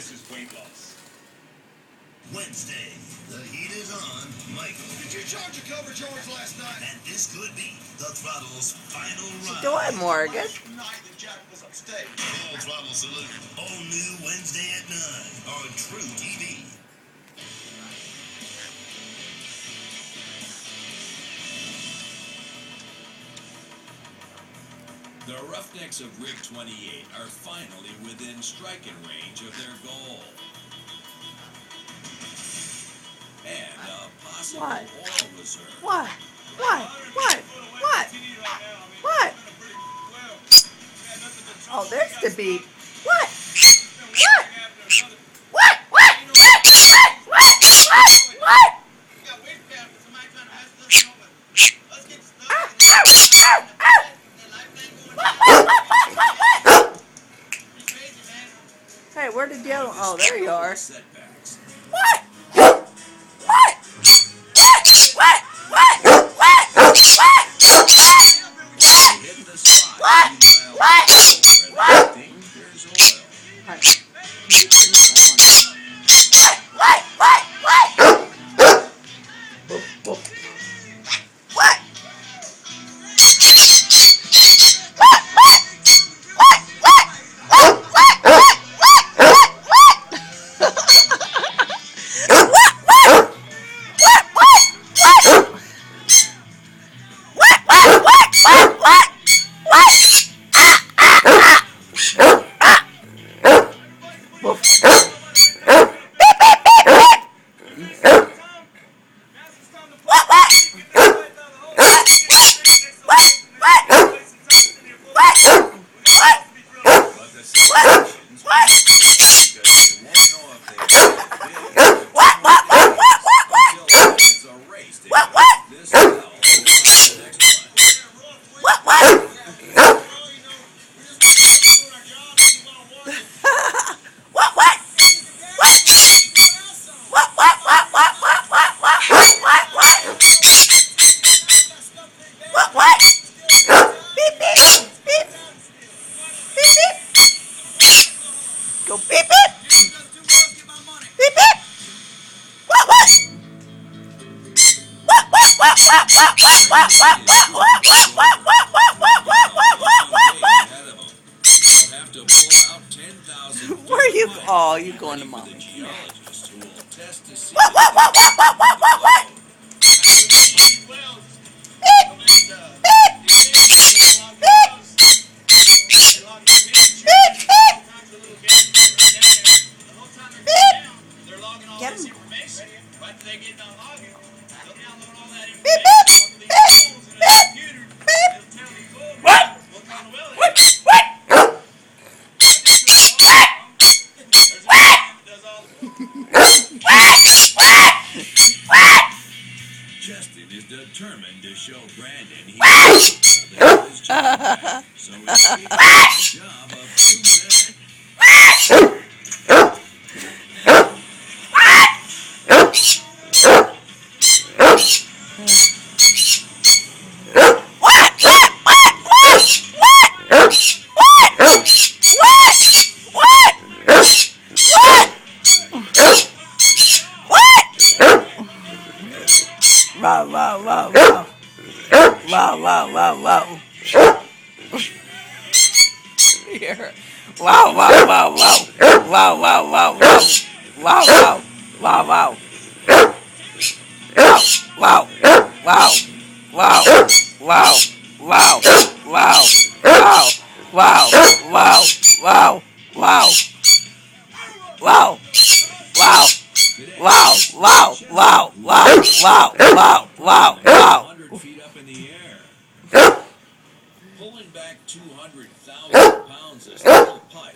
this is weight loss. Wednesday, the heat is on. Michael, Did you charge your cover charge last night? and this could be the Throttle's final ride. Doing, Morgan. Last night the Jack was upstate. Full Throttle Salute. All new Wednesday at 9 on True TV. The Roughnecks of Rig 28 are finally within striking range of their goal. And a possible oil reserve. What? Oh, there's the beep. What? Hey, where did you? Oh, there you are. Setbacks. Hit the spot. Where they think there's oil. Go beep beep. Beep beep. Where are you? Oh, you going to mom? Get him. Beep, beep, beep, beep, beep. What? Justin is determined to show Brandon he's his job, so he's getting the job of 2 minutes. Wow. Here. Wow. Feet up in the air. Pulling back 200,000 pounds is still a pipe.